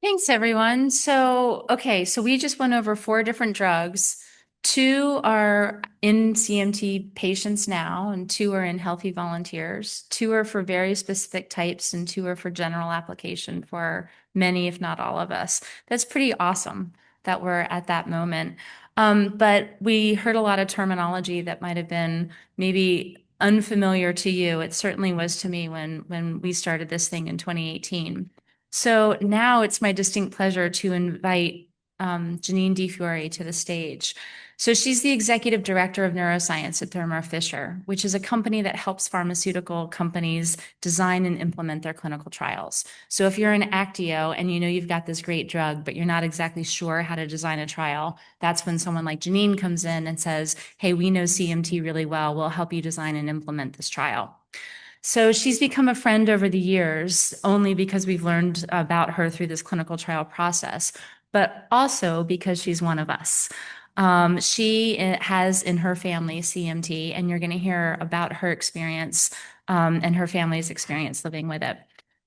Thanks, everyone. So we just went over four different drugs. Two are in CMT patients now, and two are in healthy volunteers. Two are for very specific types, and two are for general application for many, if not all of us. That's pretty awesome that we're at that moment. But we heard a lot of terminology that might have been maybe unfamiliar to you. It certainly was to me when we started this thing in 2018. So now it's my distinct pleasure to invite Jenneen DeFiore to the stage. So she's the executive director of neuroscience at Thermo Fisher, which is a company that helps pharmaceutical companies design and implement their clinical trials. So if you're an Actio and you know you've got this great drug, but you're not exactly sure how to design a trial, that's when someone like Jenneen comes in and says, "Hey, we know CMT really well. We'll help you design and implement this trial." So she's become a friend over the years only because we've learned about her through this clinical trial process, but also because she's one of us. She has in her family CMT, and you're going to hear about her experience and her family's experience living with it.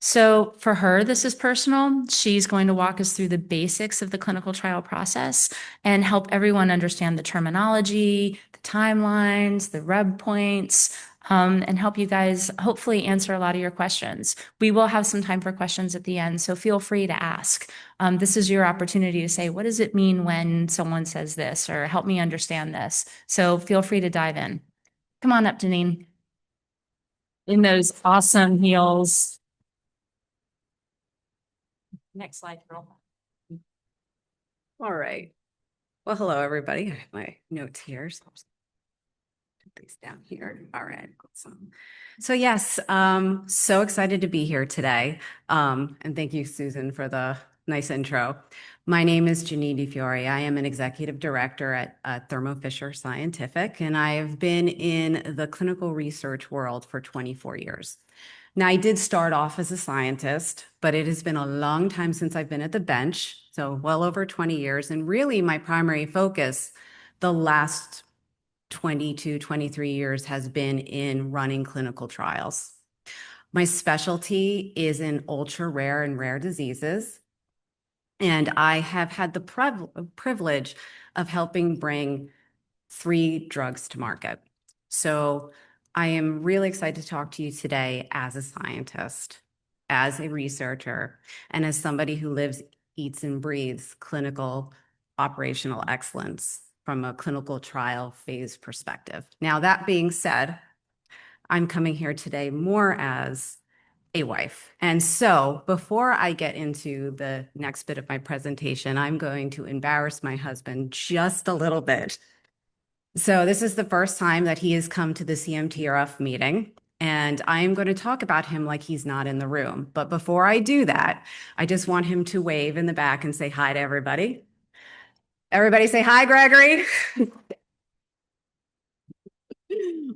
So for her, this is personal. She's going to walk us through the basics of the clinical trial process and help everyone understand the terminology, the timelines, the rub points, and help you guys hopefully answer a lot of your questions. We will have some time for questions at the end, so feel free to ask. This is your opportunity to say, what does it mean when someone says this, or help me understand this? So feel free to dive in. Come on up, Jenneen, in those awesome heels. Next slide, girl. All right. Well, hello, everybody. I have my notes here. So I'll just put these down here. All right. Awesome. So yes, so excited to be here today. And thank you, Susan, for the nice intro. My name is Jenneen DeFiore. I am an executive director at Thermo Fisher Scientific, and I have been in the clinical research world for 24 years. Now, I did start off as a scientist, but it has been a long time since I've been at the bench, so well over 20 years. And really, my primary focus the last 22, 23 years has been in running clinical trials. My specialty is in ultra rare and rare diseases. And I have had the privilege of helping bring 3 drugs to market. So I am really excited to talk to you today as a scientist, as a researcher, and as somebody who lives, eats, and breathes clinical operational excellence from a clinical trial phase perspective. Now, that being said, I'm coming here today more as a wife. And so before I get into the next bit of my presentation, I'm going to embarrass my husband just a little bit. So this is the first time that he has come to the CMTRF meeting, and I am going to talk about him like he's not in the room. But before I do that, I just want him to wave in the back and say hi to everybody. Everybody say hi, Gregory.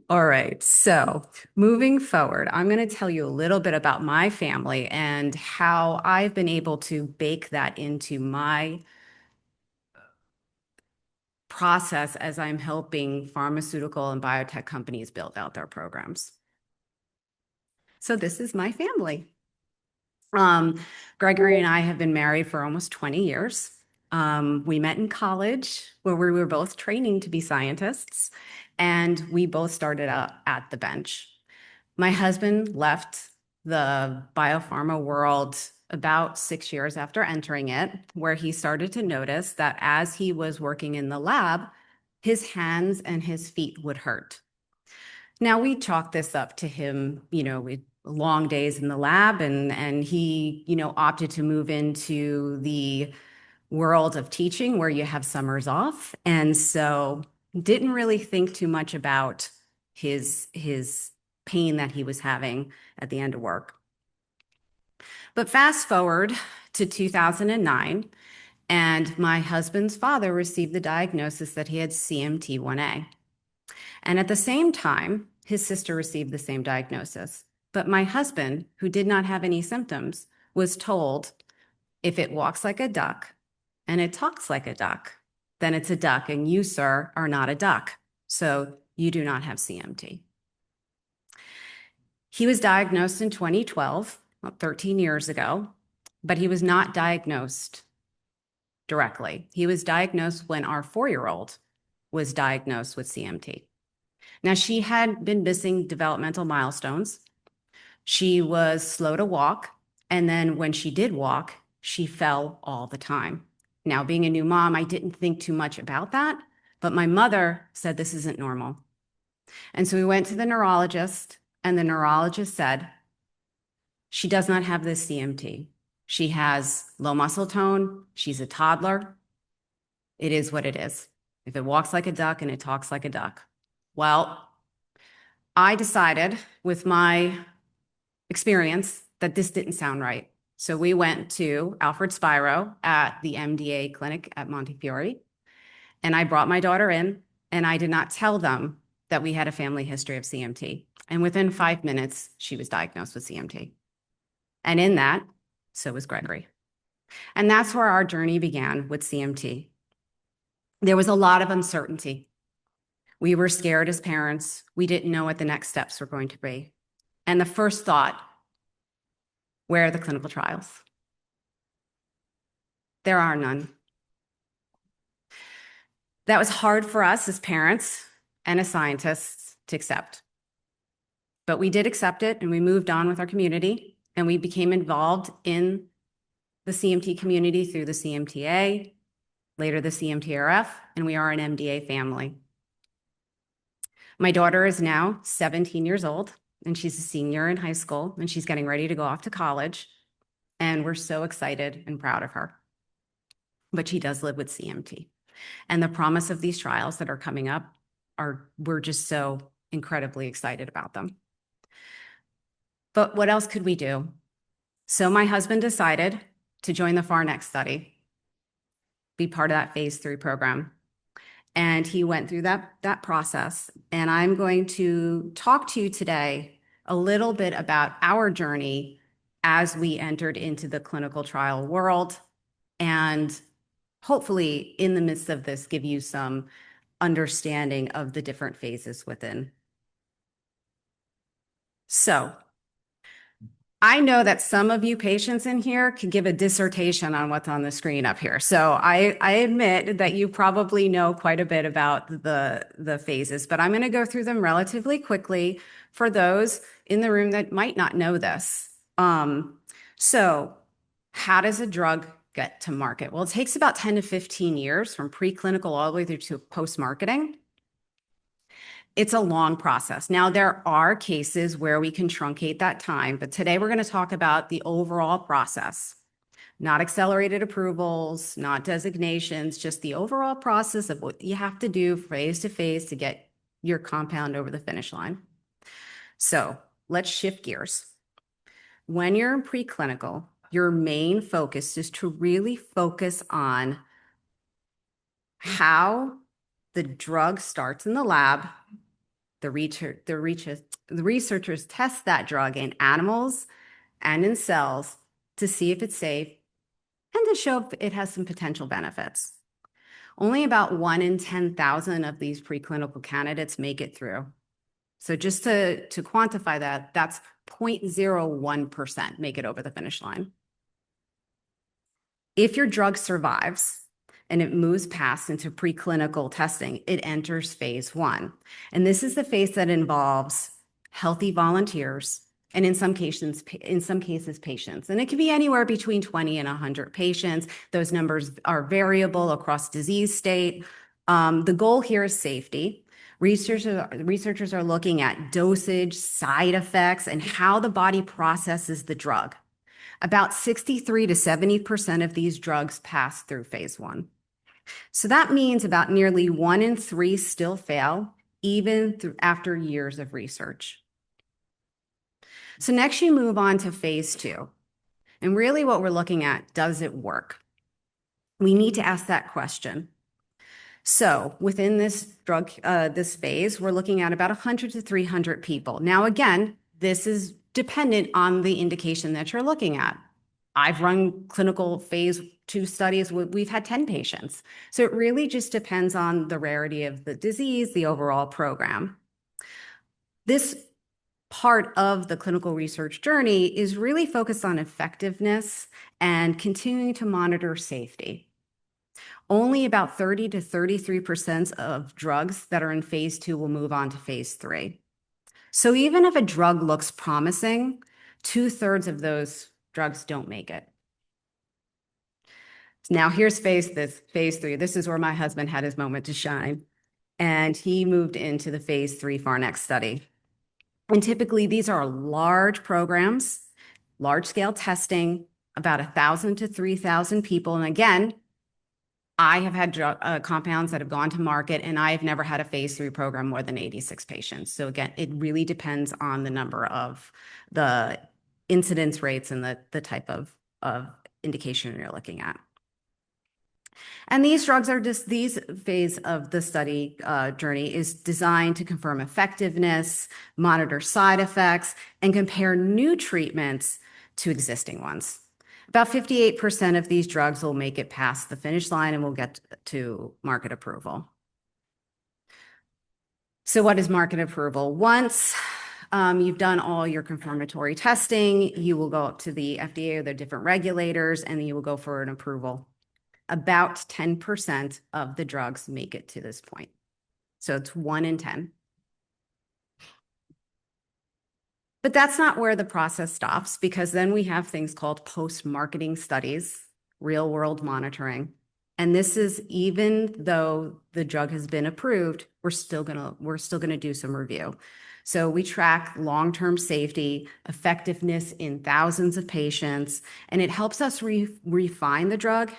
All right, so moving forward, I'm going to tell you a little bit about my family and how I've been able to bake that into my process as I'm helping pharmaceutical and biotech companies build out their programs. So this is my family. Gregory and I have been married for almost 20 years. We met in college where we were both training to be scientists, and we both started out at the bench. My husband left the biopharma world about 6 years after entering it, where he started to notice that as he was working in the lab, his hands and his feet would hurt. Now, we chalk this up to him, with long days in the lab, and he, opted to move into the world of teaching where you have summers off. And so didn't really think too much about his pain that he was having at the end of work. But fast forward to 2009, and my husband's father received the diagnosis that he had CMT1A. And at the same time, his sister received the same diagnosis. But my husband, who did not have any symptoms, was told if it walks like a duck and it talks like a duck, then it's a duck, and you, sir, are not a duck. So you do not have CMT. He was diagnosed in 2012, about 13 years ago. but he was not diagnosed directly. He was diagnosed when our 4-year-old was diagnosed with CMT. Now, she had been missing developmental milestones. She was slow to walk. And then when she did walk, she fell all the time. Now, being a new mom, I didn't think too much about that, but my mother said this isn't normal. And so we went to the neurologist, and the neurologist said, she does not have this CMT. She has low muscle tone. She's a toddler. It is what it is. If it walks like a duck and it talks like a duck. Well, I decided with my experience that this didn't sound right. So we went to Alfred Spiro at the MDA clinic at Montefiore, and I brought my daughter in, and I did not tell them that we had a family history of CMT. And within 5 minutes, she was diagnosed with CMT. And in that, so was Gregory. And that's where our journey began with CMT. There was a lot of uncertainty. We were scared as parents. We didn't know what the next steps were going to be. And the first thought, where are the clinical trials? There are none. That was hard for us as parents and as scientists to accept. But we did accept it, and we moved on with our community, and we became involved in the CMT community through the CMTA, later the CMTRF, and we are an MDA family. My daughter is now 17 years old, and she's a senior in high school, and she's getting ready to go off to college, and we're so excited and proud of her. But she does live with CMT. And the promise of these trials that are coming up we're just so incredibly excited about them. But what else could we do? So my husband decided to join the FAR Next study, be part of that phase 3 program. And he went through that process. And I'm going to talk to you today a little bit about our journey as we entered into the clinical trial world, and hopefully in the midst of this, give you some understanding of the different phases within. So I know that some of you patients in here could give a dissertation on what's on the screen up here. So I admit that you probably know quite a bit about the phases, but I'm going to go through them relatively quickly for those in the room that might not know this. So how does a drug get to market? Well, it takes about 10 to 15 years from preclinical all the way through to post-marketing. It's a long process. Now, there are cases where we can truncate that time, but today we're going to talk about the overall process, not accelerated approvals, not designations, just the overall process of what you have to do phase to phase to get your compound over the finish line. So let's shift gears. When you're in preclinical, your main focus is to really focus on how the drug starts in the lab. The researchers test that drug in animals and in cells to see if it's safe and to show if it has some potential benefits. Only about 1 in 10,000 of these preclinical candidates make it through. So just to quantify that, that's 0.01% make it over the finish line. If your drug survives and it moves past into preclinical testing, it enters phase 1. And this is the phase that involves healthy volunteers and in some cases, patients. And it can be anywhere between 20 and 100 patients. Those numbers are variable across disease state. The goal here is safety. Researchers are looking at dosage, side effects, and how the body processes the drug. About 63 to 70% of these drugs pass through phase 1. So that means about nearly 1 in 3 still fail, even after years of research. So next you move on to phase 2. And really what we're looking at, does it work? We need to ask that question. So within this this phase, we're looking at about 100 to 300 people. Now, again, this is dependent on the indication that you're looking at. I've run clinical phase 2 studies. We've had 10 patients. So it really just depends on the rarity of the disease, the overall program. This part of the clinical research journey is really focused on effectiveness and continuing to monitor safety. Only about 30 to 33% of drugs that are in phase 2 will move on to phase 3. So even if a drug looks promising, 2/3 of those drugs don't make it. Now here's phase 3. This is where my husband had his moment to shine. And he moved into the phase 3 FARNEX study. And typically these are large programs, large scale testing, about 1,000 to 3,000 people. And again, I have had compounds that have gone to market, and I have never had a phase 3 program more than 86 patients. So again, it really depends on the number of the incidence rates and the type of indication you're looking at. And these drugs are just, these phase of the study journey is designed to confirm effectiveness, monitor side effects, and compare new treatments to existing ones. About 58% of these drugs will make it past the finish line and will get to market approval. So what is market approval? Once you've done all your confirmatory testing, you will go up to the FDA or the different regulators, and you will go for an approval. About 10% of the drugs make it to this point. So it's 1 in 10. But that's not where the process stops, because then we have things called post-marketing studies, real-world monitoring. And this is, even though the drug has been approved, we're still gonna do some review. So we track long-term safety, effectiveness in thousands of patients, and it helps us refine the drug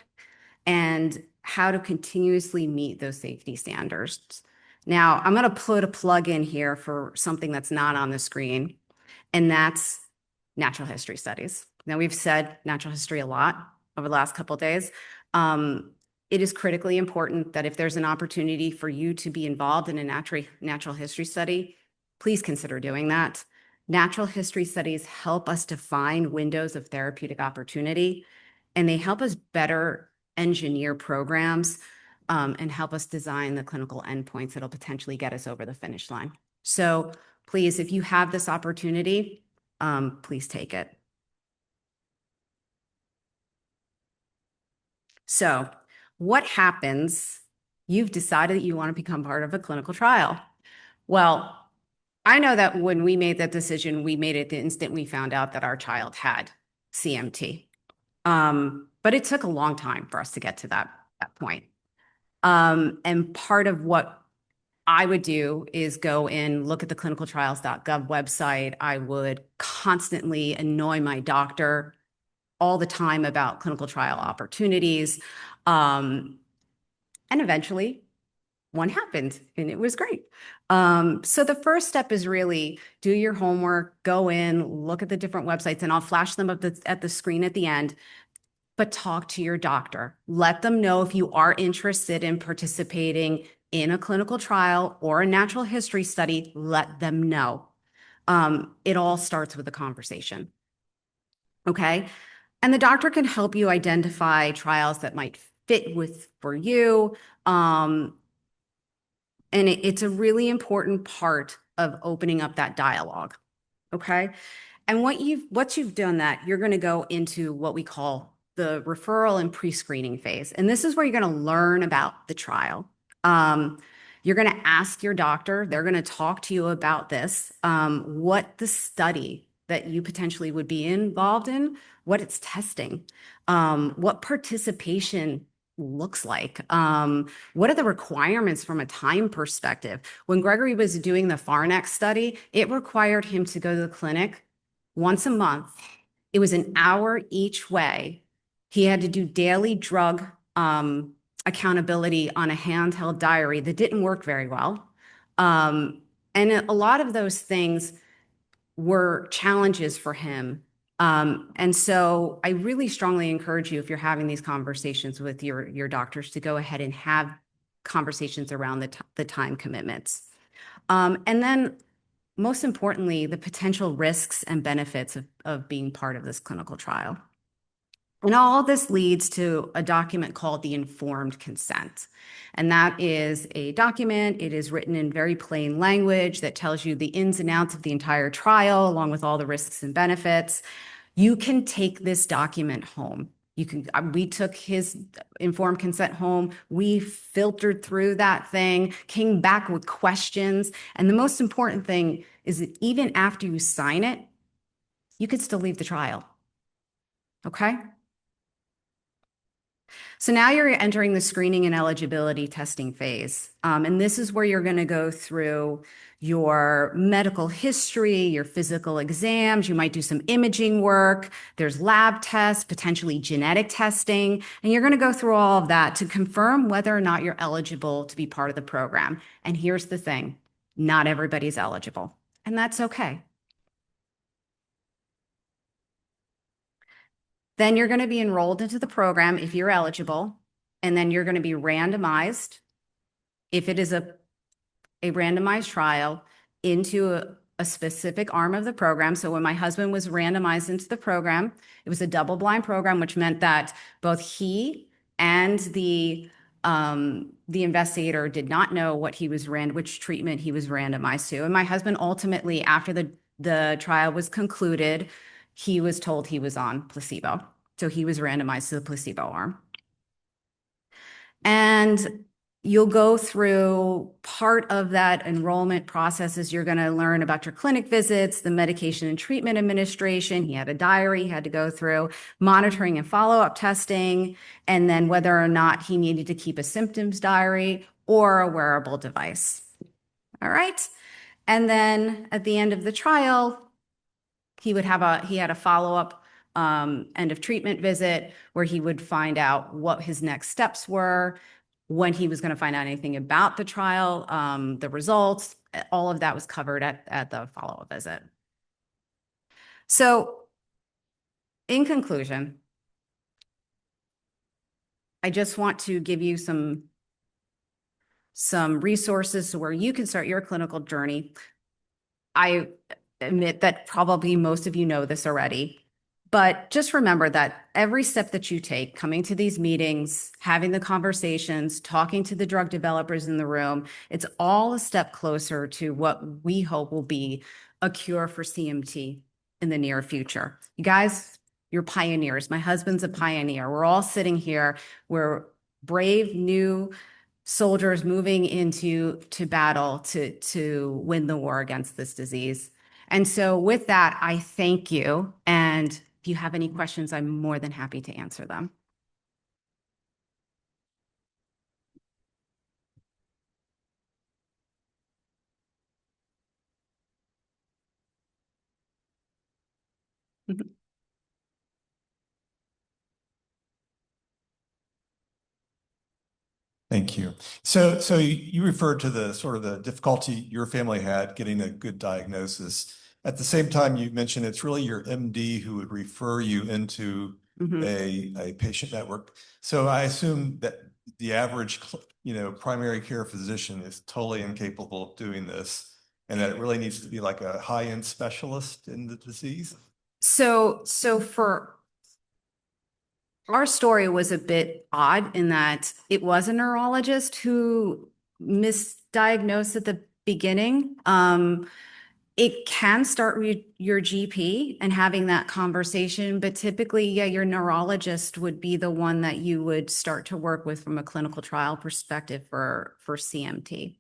and how to continuously meet those safety standards. Now, I'm going to put a plug in here for something that's not on the screen, and that's natural history studies. Now, we've said natural history a lot over the last couple of days. It is critically important that if there's an opportunity for you to be involved in a natural history study, please consider doing that. Natural history studies help us define windows of therapeutic opportunity, and they help us better engineer programs and help us design the clinical endpoints that'll potentially get us over the finish line. So please, if you have this opportunity, please take it. So what happens? You've decided that you want to become part of a clinical trial. Well, I know that when we made that decision, we made it the instant we found out that our child had CMT. But it took a long time for us to get to that point. And part of what I would do is go in, look at the clinicaltrials.gov website. I would constantly annoy my doctor all the time about clinical trial opportunities. And eventually one happened, and it was great. So the first step is really do your homework, go in, look at the different websites, and I'll flash them up at the screen at the end. But talk to your doctor. Let them know if you are interested in participating in a clinical trial or a natural history study. Let them know. It all starts with a conversation. Okay? And the doctor can help you identify trials that might fit for you. And it's a really important part of opening up that dialogue. Okay? And once you've done that, you're going to go into what we call the referral and pre-screening phase. And this is where you're going to learn about the trial. You're going to ask your doctor, they're going to talk to you about this, what the study that you potentially would be involved in, what it's testing, what participation looks like, what are the requirements from a time perspective. When Gregory was doing the FARNEX study, it required him to go to the clinic once a month. It was an hour each way. He had to do daily drug accountability on a handheld diary that didn't work very well. And a lot of those things were challenges for him. And so I really strongly encourage you, if you're having these conversations with your doctors, to go ahead and have conversations around the time commitments. And then most importantly, the potential risks and benefits of being part of this clinical trial. And all this leads to a document called the informed consent. And that is a document. It is written in very plain language that tells you the ins and outs of the entire trial, along with all the risks and benefits. You can take this document home. You can, we took his informed consent home. We filtered through that thing, came back with questions. And the most important thing is that even after you sign it, you could still leave the trial. Okay? So now you're entering the screening and eligibility testing phase. And this is where you're going to go through your medical history, your physical exams. You might do some imaging work. There's lab tests, potentially genetic testing. And you're going to go through all of that to confirm whether or not you're eligible to be part of the program. And here's the thing, not everybody's eligible, and that's okay. Then you're going to be enrolled into the program if you're eligible, and then you're going to be randomized if it is a randomized trial into a specific arm of the program. So when my husband was randomized into the program, it was a double-blind program, which meant that both he and the investigator did not know which treatment he was randomized to. And my husband ultimately, after the trial was concluded, he was told he was on placebo. So he was randomized to the placebo arm. And you'll go through part of that enrollment process is you're going to learn about your clinic visits, the medication and treatment administration. He had a diary he had to go through, monitoring and follow-up testing, and then whether or not he needed to keep a symptoms diary or a wearable device. All right. And then at the end of the trial, he had a follow-up end of treatment visit where he would find out what his next steps were, when he was going to find out anything about the trial, the results. All of that was covered at the follow-up visit. So in conclusion, I just want to give you some resources where you can start your clinical journey. I admit that probably most of you know this already, but just remember that every step that you take, coming to these meetings, having the conversations, talking to the drug developers in the room, it's all a step closer to what we hope will be a cure for CMT in the near future. You guys, you're pioneers. My husband's a pioneer. We're all sitting here. We're brave, new soldiers moving into battle to win the war against this disease. And so with that, I thank you. And if you have any questions, I'm more than happy to answer them. Thank you. So you referred to the sort of the difficulty your family had getting a good diagnosis. At the same time, you mentioned it's really your MD who would refer you into a patient network. So I assume that the average, primary care physician is totally incapable of doing this, and that it really needs to be like a high-end specialist in the disease. So for our story was a bit odd in that it was a neurologist who misdiagnosed at the beginning. It can start with your GP and having that conversation, but typically, yeah, your neurologist would be the one that you would start to work with from a clinical trial perspective for CMT.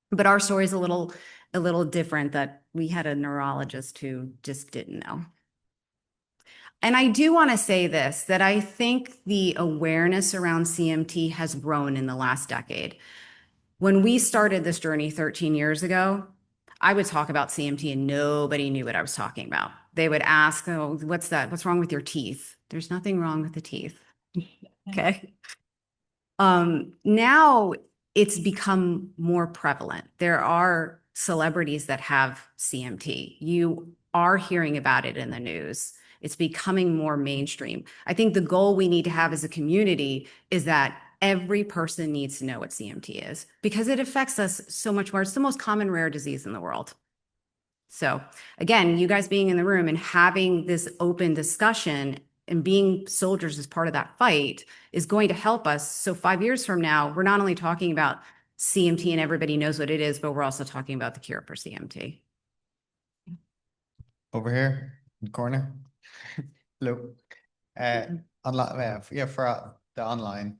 But our story is a little different, that we had a neurologist who just didn't know. And I do want to say this, that I think the awareness around CMT has grown in the last decade. When we started this journey 13 years ago, I would talk about CMT and nobody knew what I was talking about. They would ask, oh, what's that? What's wrong with your teeth? There's nothing wrong with the teeth. Okay. Now it's become more prevalent. There are celebrities that have CMT. You are hearing about it in the news. It's becoming more mainstream. I think the goal we need to have as a community is that every person needs to know what CMT is because it affects us so much more. It's the most common rare disease in the world. So again, you guys being in the room and having this open discussion and being soldiers as part of that fight is going to help us. So 5 years from now, we're not only talking about CMT and everybody knows what it is, but we're also talking about the cure for CMT. Over here in the corner. Hello. Online, yeah, for the online.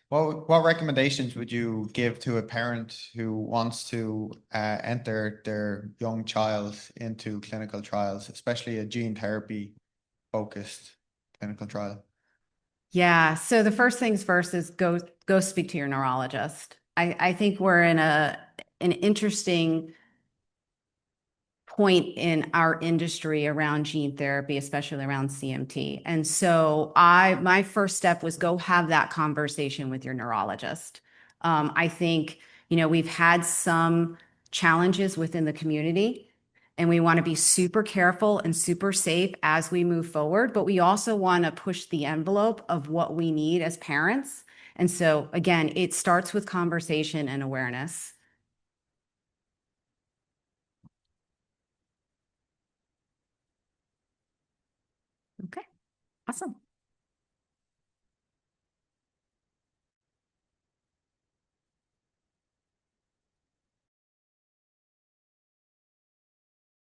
What recommendations would you give to a parent who wants to enter their young child into clinical trials, especially a gene therapy focused clinical trial? Yeah. So the first things first is go speak to your neurologist. I think we're in an interesting point in our industry around gene therapy, especially around CMT. And so my first step was go have that conversation with your neurologist. I think, we've had some challenges within the community, and we want to be super careful and super safe as we move forward, but we also want to push the envelope of what we need as parents. And so again, it starts with conversation and awareness. Okay, awesome.